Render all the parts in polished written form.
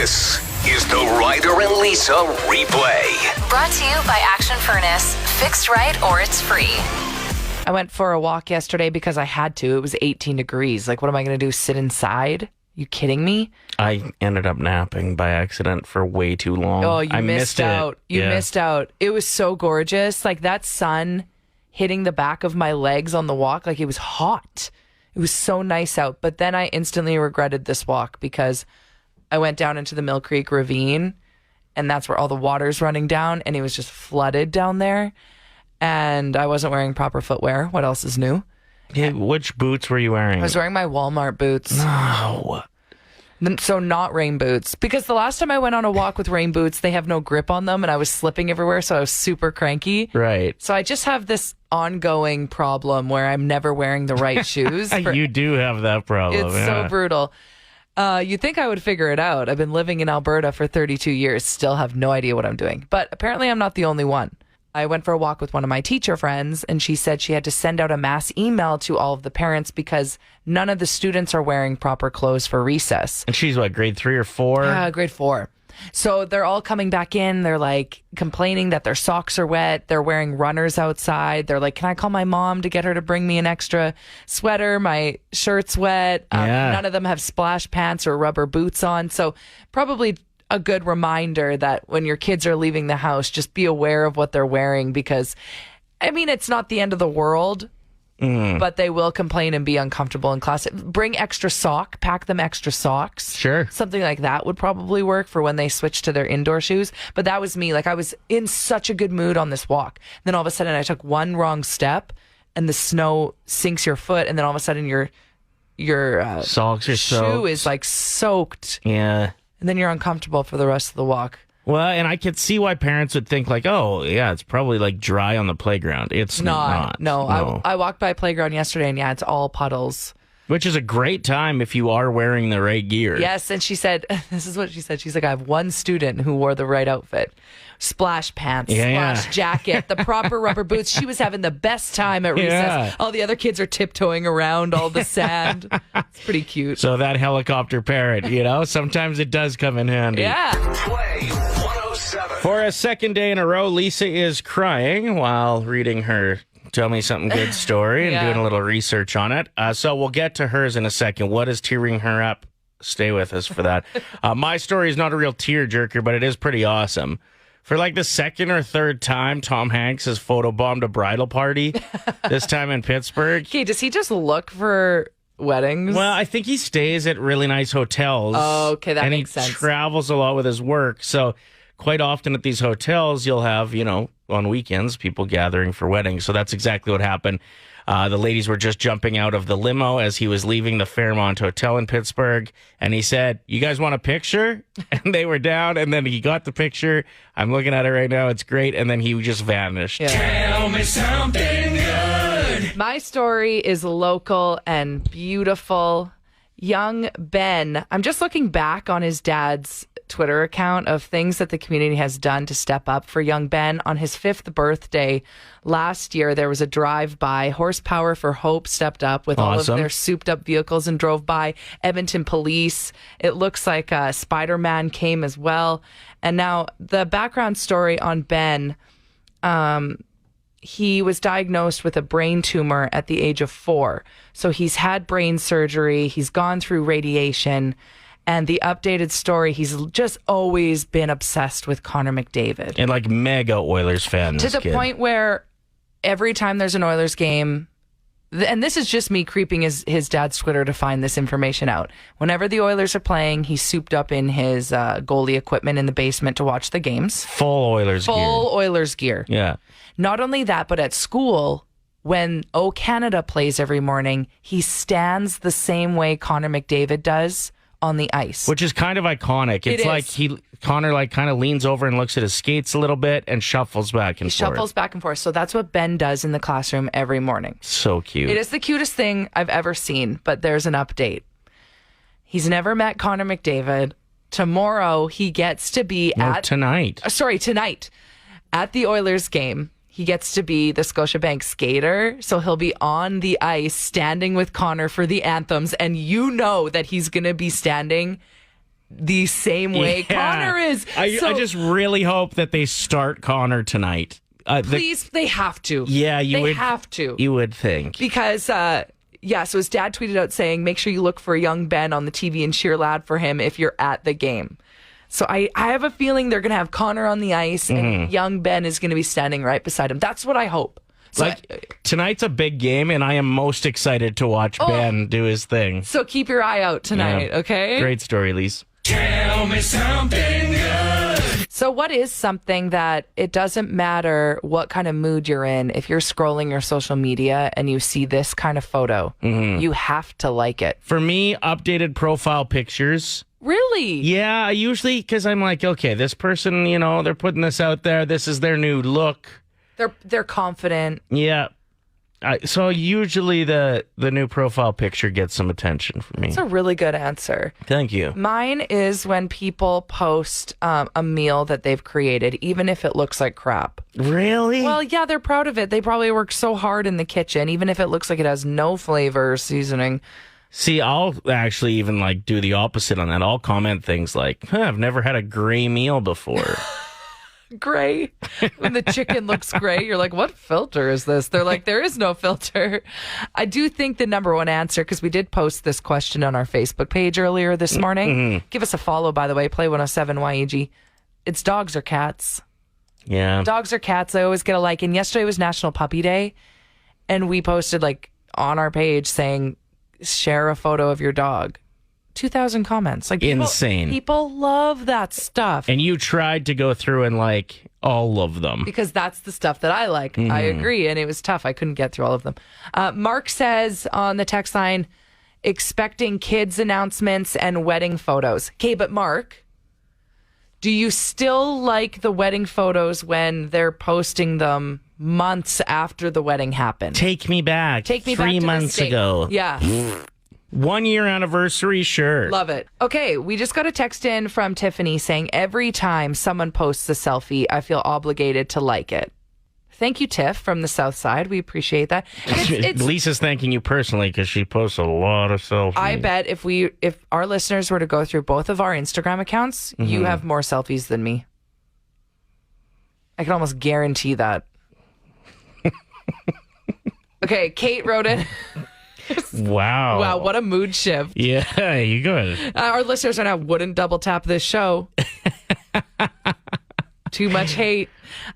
This is the Ryder and Lisa replay. Brought to you by Action Furnace. Fixed right or it's free. I went for a walk yesterday because I had to. It was 18 degrees. Like, what am I going to do? Sit inside? You kidding me? I ended up napping by accident for way too long. Oh, you I missed out. You Yeah. missed out. It was so gorgeous. Like, that sun hitting the back of my legs on the walk, like, it was hot. It was so nice out. But then I instantly regretted this walk because I went down into the Mill Creek Ravine, and that's where all the water's running down, and it was just flooded down there. And I wasn't wearing proper footwear. What else is new? Yeah, which boots were you wearing? I was wearing my Walmart boots. No. So not rain boots. Because the last time I went on a walk with rain boots, they have no grip on them, and I was slipping everywhere, so I was super cranky. Right. So I just have this ongoing problem where I'm never wearing the right shoes. You do have that problem. It's yeah. so brutal. You'd think I would figure it out. I've been living in Alberta for 32 years, still have no idea what I'm doing. But apparently I'm not the only one. I went for a walk with one of my teacher friends, and she said she had to send out a mass email to all of the parents because none of the students are wearing proper clothes for recess. And she's what, grade 3 or 4? Grade 4. So they're all coming back in. They're like complaining that their socks are wet. They're wearing runners outside. They're like, can I call my mom to get her to bring me an extra sweater? My shirt's wet. Yeah. None of them have splash pants or rubber boots on. So probably a good reminder that when your kids are leaving the house, just be aware of what they're wearing because, I mean, it's not the end of the world. But they will complain and be uncomfortable in class. Bring extra sock, pack them extra socks. Sure. Something like that would probably work for when they switch to their indoor shoes. But that was me. Like, I was in such a good mood on this walk. Then all of a sudden I took one wrong step and the snow sinks your foot. And then all of a sudden your Socks are shoe soaked. is like soaked. Yeah. And then you're uncomfortable for the rest of the walk. Well, and I could see why parents would think like, oh, yeah, it's probably like dry on the playground. It's not. No. I walked by a playground yesterday and yeah, it's all puddles. Which is a great time if you are wearing the right gear. Yes, and she said, this is what she said. She's like, I have one student who wore the right outfit. Splash pants, splash jacket, the proper rubber boots. She was having the best time at recess. Yeah. All the other kids are tiptoeing around all the sand. It's pretty cute. So that helicopter parent, sometimes it does come in handy. Yeah. Play 107. For a second day in a row, Lisa is crying while reading her Tell Me Something Good story and Yeah. doing a little research on it. So we'll get to hers in a second. What is tearing her up? Stay with us for that. My story is not a real tearjerker, but it is pretty awesome. For like the second or third time, Tom Hanks has photobombed a bridal party, this time in Pittsburgh. Okay, does he just look for weddings? Well, I think he stays at really nice hotels. Oh, okay, that and makes sense. And he travels a lot with his work. So quite often at these hotels, you'll have, on weekends, people gathering for weddings. So that's exactly what happened. The ladies were just jumping out of the limo as he was leaving the Fairmont Hotel in Pittsburgh. And he said, you guys want a picture? And they were down. And then he got the picture. I'm looking at it right now. It's great. And then he just vanished. Yeah. Tell me something good. My story is local and beautiful. Young Ben, I'm just looking back on his dad's Twitter account of things that the community has done to step up for young Ben. On his 5th birthday last year, there was a drive-by. Horsepower for Hope stepped up with all of Awesome. their souped-up vehicles and drove by. Edmonton Police. It looks like Spider-Man came as well. And now the background story on Ben, he was diagnosed with a brain tumor at the age of 4. So he's had brain surgery. He's gone through radiation. And the updated story, he's just always been obsessed with Connor McDavid. And like mega Oilers fan. To the point where every time there's an Oilers game, and this is just me creeping his dad's Twitter to find this information out. Whenever the Oilers are playing, he's souped up in his goalie equipment in the basement to watch the games. Full Oilers gear. Full Oilers gear. Yeah. Not only that, but at school, when O Canada plays every morning, he stands the same way Connor McDavid does on the ice. Which is kind of iconic. It's like Connor like kind of leans over and looks at his skates a little bit and shuffles back and forth. Shuffles back and forth. So that's what Ben does in the classroom every morning. So cute. It is the cutest thing I've ever seen, but there's an update. He's never met Connor McDavid. Tomorrow he gets to be tonight. Tonight at the Oilers game. He gets to be the Scotiabank skater, so he'll be on the ice standing with Connor for the anthems, and you know that he's going to be standing the same way Connor is. I just really hope that they start Connor tonight. Please, they have to. Yeah, they have to. You would think. Because, so his dad tweeted out saying, make sure you look for young Ben on the TV and cheer loud for him if you're at the game. So I have a feeling they're going to have Connor on the ice and young Ben is going to be standing right beside him. That's what I hope. So tonight's a big game, and I am most excited to watch Ben do his thing. So keep your eye out tonight, okay? Great story, Lise. Tell me something good. So what is something that it doesn't matter what kind of mood you're in, if you're scrolling your social media and you see this kind of photo, you have to like it? For me, updated profile pictures. Really? Yeah, I usually, because I'm like, okay, this person, they're putting this out there. This is their new look. They're confident. Yeah. So usually the new profile picture gets some attention from me. That's a really good answer. Thank you. Mine is when people post a meal that they've created, even if it looks like crap. Really? Well, yeah, they're proud of it. They probably worked so hard in the kitchen, even if it looks like it has no flavor or seasoning. See, I'll actually even do the opposite on that. I'll comment things like, I've never had a gray meal before. Gray. When the chicken looks gray, you're like, what filter is this? They're like, there is no filter. I do think the number one answer, because we did post this question on our Facebook page earlier this morning. Give us a follow, by the way, Play 107 YEG. It's dogs or cats. Yeah. Dogs or cats. I always get a like. And yesterday was National Puppy Day. And we posted on our page saying, share a photo of your dog. 2,000 comments. Insane. People love that stuff. And you tried to go through and like all of them. Because that's the stuff that I like. I agree. And it was tough. I couldn't get through all of them. Mark says on the text line, expecting kids' announcements and wedding photos. Okay, but Mark, do you still like the wedding photos when they're posting them months after the wedding happened? Take me back. Take me 3 back to months this date. ago. Yeah. 1 year anniversary, sure. Love it. Okay, we just got a text in from Tiffany saying every time someone posts a selfie, I feel obligated to like it. Thank you, Tiff, from the South Side. We appreciate that. Lisa's thanking you personally because she posts a lot of selfies. I bet if our listeners were to go through both of our Instagram accounts, you have more selfies than me. I can almost guarantee that. Okay, Kate wrote it. Wow. Wow, what a mood shift. Yeah, you good. Our listeners right now wouldn't double tap this show. Too much hate.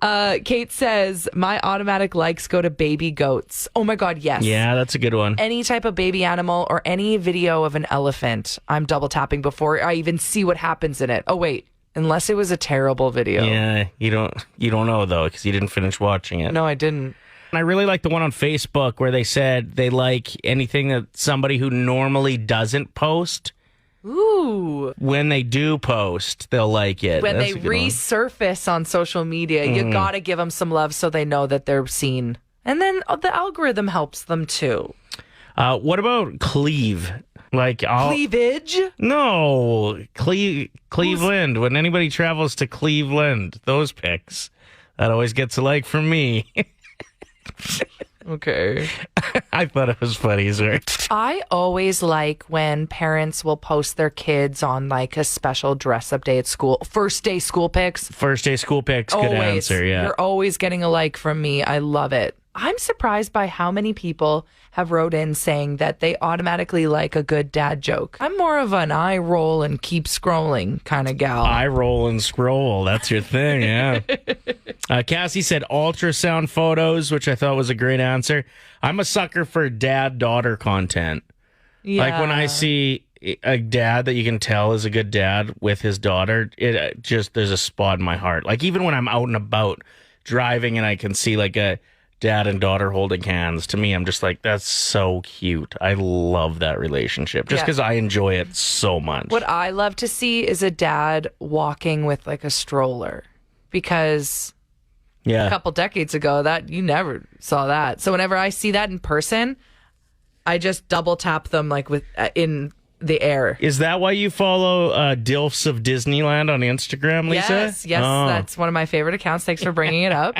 Kate says, my automatic likes go to baby goats. Oh my God, yes. Yeah, that's a good one. Any type of baby animal or any video of an elephant, I'm double tapping before I even see what happens in it. Oh wait, unless it was a terrible video. Yeah, you don't know though because you didn't finish watching it. No, I didn't. I really like the one on Facebook where they said they like anything that somebody who normally doesn't post. Ooh. When they do post, they'll like it. When That's they a good one. resurface on social media, you got to give them some love so they know that they're seen. And then the algorithm helps them too. What about cleave? Cleavage? No, Cleveland. When anybody travels to Cleveland, those pics. That always gets a like from me. Okay. I thought it was funny, sorry. I always like when parents will post their kids on a special dress up day at school. First day school pics. First day school pics, good Always. answer, yeah. You're always getting a like from me. I love it. I'm surprised by how many people have wrote in saying that they automatically like a good dad joke. I'm more of an eye roll and keep scrolling kind of gal. Eye roll and scroll. That's your thing, yeah. Cassie said ultrasound photos, which I thought was a great answer. I'm a sucker for dad-daughter content. Yeah. Like when I see a dad that you can tell is a good dad with his daughter, it just, there's a spot in my heart. Like even when I'm out and about driving and I can see a dad and daughter holding hands, to me, I'm just like, that's so cute. I love that relationship just because I enjoy it so much. What I love to see is a dad walking with a stroller because a couple decades ago that you never saw that. So whenever I see that in person, I just double tap them in the air. Is that why you follow Dilfs of Disneyland on Instagram, Lisa? Yes, that's one of my favorite accounts. Thanks for bringing it up.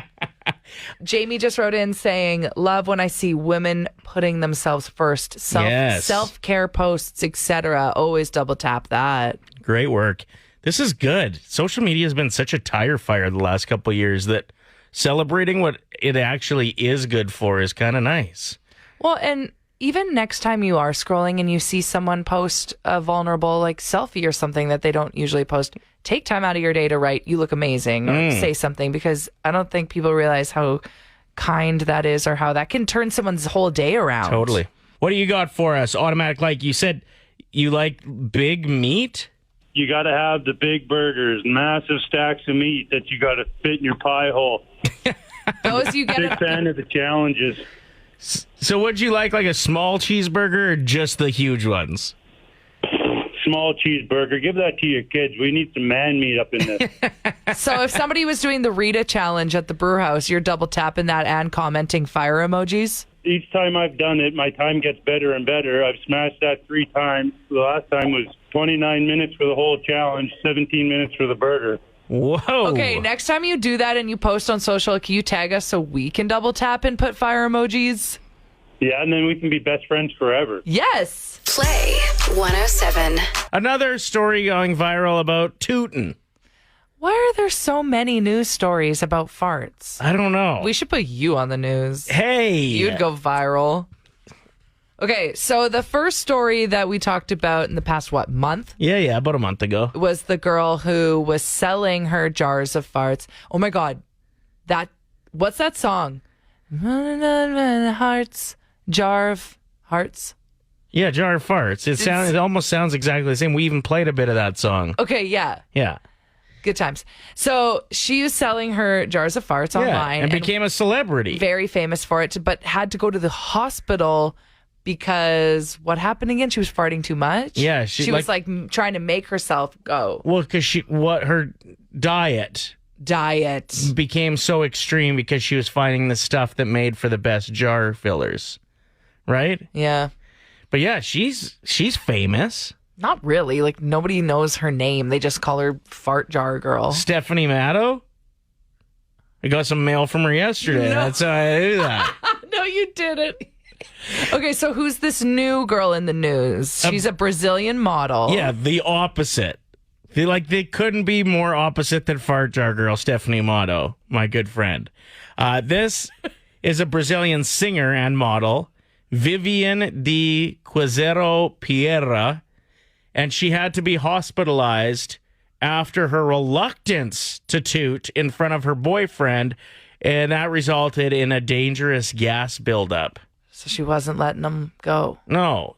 Jamie just wrote in saying, love when I see women putting themselves first. Yes. Self-care posts, etc. Always double tap that. Great work. This is good. Social media has been such a tire fire the last couple of years that celebrating what it actually is good for is kind of nice. Well, and even next time you are scrolling and you see someone post a vulnerable like selfie or something that they don't usually post, take time out of your day to write, you look amazing, or say something, because I don't think people realize how kind that is or how that can turn someone's whole day around. Totally. What do you got for us? Automatic like. You said you like big meat? You got to have the big burgers, massive stacks of meat that you got to fit in your pie hole. Those you Big get. fan of the challenges. So would you like a small cheeseburger or just the huge ones? Small cheeseburger. Give that to your kids. We need some man meat up in this. So if somebody was doing the Rita challenge at the brew house, you're double tapping that and commenting fire emojis? Each time I've done it, my time gets better and better. I've smashed that 3 times. The last time was 29 minutes for the whole challenge, 17 minutes for the burger. Whoa. Okay, next time you do that and you post on social, can you tag us so we can double tap and put fire emojis? Yeah, and then we can be best friends forever. Yes. Play 107. Another story going viral about tootin'. Why are there so many news stories about farts? I don't know. We should put you on the news. Hey. You'd go viral. Okay, so the first story that we talked about in the past, month? Yeah, about a month ago. Was the girl who was selling her jars of farts. Oh my God. What's that song? Hearts. Jar of hearts. Yeah, jar of farts. It almost sounds exactly the same. We even played a bit of that song. Okay, yeah. Yeah. Good times. So she was selling her jars of farts online. And became a celebrity. Very famous for it, but had to go to the hospital because what happened again? She was farting too much? Yeah. She was trying to make herself go. Well, because her diet became so extreme because she was finding the stuff that made for the best jar fillers. Right? Yeah. But yeah, she's famous. Not really. Like, nobody knows her name. They just call her Fart Jar Girl. Stephanie Matto? I got some mail from her yesterday. No. That's how I do that. No, you didn't. Okay, so who's this new girl in the news? She's a Brazilian model. Yeah, the opposite. They couldn't be more opposite than Fart Jar Girl, Stephanie Matto, my good friend. This is a Brazilian singer and model, Vivian de Quezero Pierra, and she had to be hospitalized after her reluctance to toot in front of her boyfriend, and that resulted in a dangerous gas buildup. So she wasn't letting him go. No.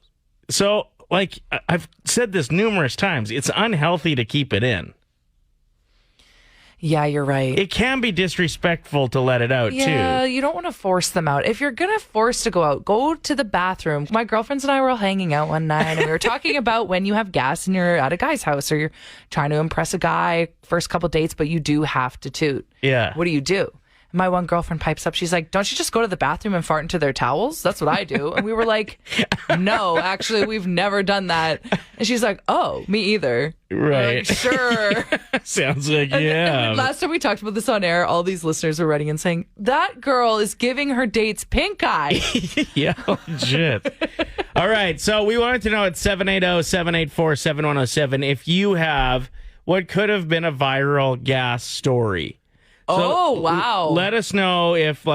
So, I've said this numerous times, it's unhealthy to keep it in. Yeah, you're right. It can be disrespectful to let it out, too. Yeah, you don't want to force them out. If you're going to force to go out, go to the bathroom. My girlfriends and I were all hanging out one night, and we were talking about when you have gas and you're at a guy's house or you're trying to impress a guy, first couple dates, but you do have to toot. Yeah. What do? My one girlfriend pipes up. She's like, don't you just go to the bathroom and fart into their towels? That's what I do. And we were like, no, actually, we've never done that. And she's like, oh, me either. Right. Like, sure. Sounds like, yeah. And last time we talked about this on air, all these listeners were writing and saying, that girl is giving her dates pink eye. Yeah, legit. All right. So we wanted to know at 780-784-7107 if you have what could have been a viral gas story. So wow. Let us know if,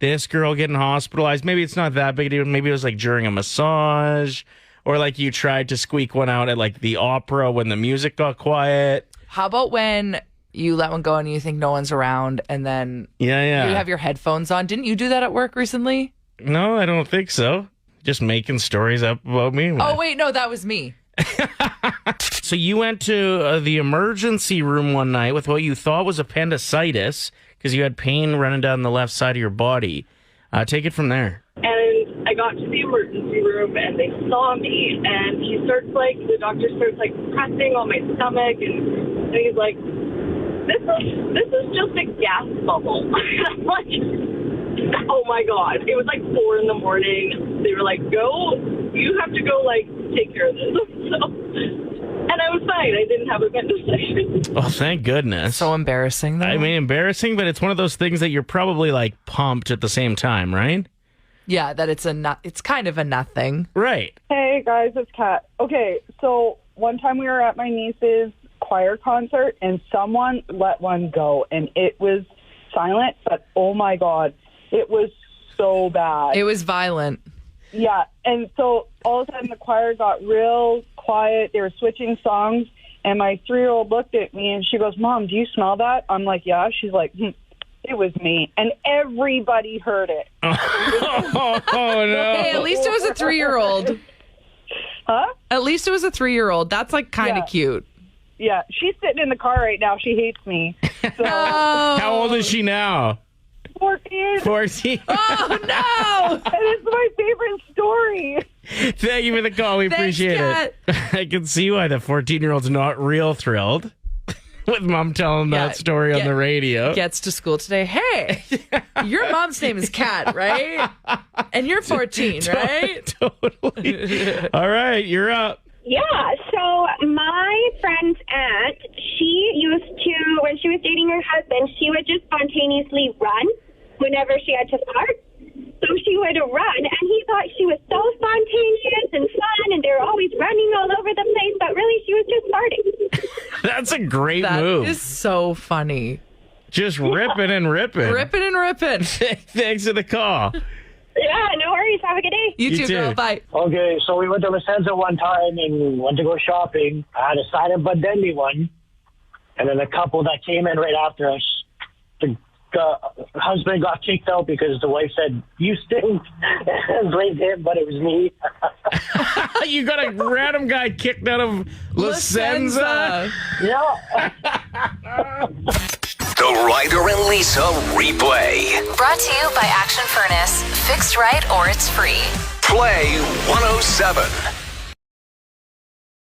this girl getting hospitalized, maybe it's not that big a deal. Maybe it was, during a massage, or, you tried to squeak one out at, the opera when the music got quiet. How about when you let one go and you think no one's around, and then you have your headphones on? Didn't you do that at work recently? No, I don't think so. Just making stories up about me. Oh, wait, no, that was me. So you went to the emergency room one night with what you thought was appendicitis because you had pain running down the left side of your body. Take it from there. And I got to the emergency room and they saw me and the doctor starts pressing on my stomach and he's like, this is just a gas bubble. I'm like, oh my God. It was 4 a.m. They were like, go, you have to go take care of this. So And I was fine. I didn't have appendicitis. Oh, thank goodness. So embarrassing, though. I mean, embarrassing, but it's one of those things that you're probably like pumped at the same time, right? Yeah, that it's kind of a nothing. Right. Hey guys, it's Kat. Okay, so one time we were at my niece's choir concert and someone let one go and it was silent, but oh my God, it was so bad. It was violent. Yeah, and so all of a sudden the choir got real quiet. They were switching songs and my 3-year-old looked at me and she goes, Mom, do you smell that? I'm like, yeah. She's like, it was me. And everybody heard it. Oh, no. Hey, at least it was a 3-year-old. Huh? At least it was a 3-year-old. That's like kind of Yeah. cute. Yeah, she's sitting in the car right now. She hates me. So, How old is she now? 14. 14. Oh, no. And it's my favorite story. Thank you for the call. We Thanks, appreciate Kat. it. I can see why the 14-year-old's not real thrilled with Mom telling Yeah, that story on the radio. Gets to school today. Hey, your mom's name is Kat, right? And you're 14, right? Totally. All right, you're up. Yeah, so my friend's aunt, she used to, when she was dating her husband, she would just spontaneously run whenever she had to fart. So she would run, and he thought she was so spontaneous and fun, and they were always running all over the place, but really she was just farting. That's a great That move. is so funny. Just ripping and ripping. Ripping and ripping. Thanks for the call. Yeah, no worries. Have a good day. You, You too, too. girl. Bye. Okay, so we went to La Senza one time and went to go shopping. I had a silent but deadly one. And then a couple that came in right after us, the husband got kicked out because the wife said, "You stink," and blamed him, but it was me. You got a random guy kicked out of La Senza. Yeah. The Ryder and Lisa replay. Brought to you by Action Furnace. Fixed right or it's free. Play 107.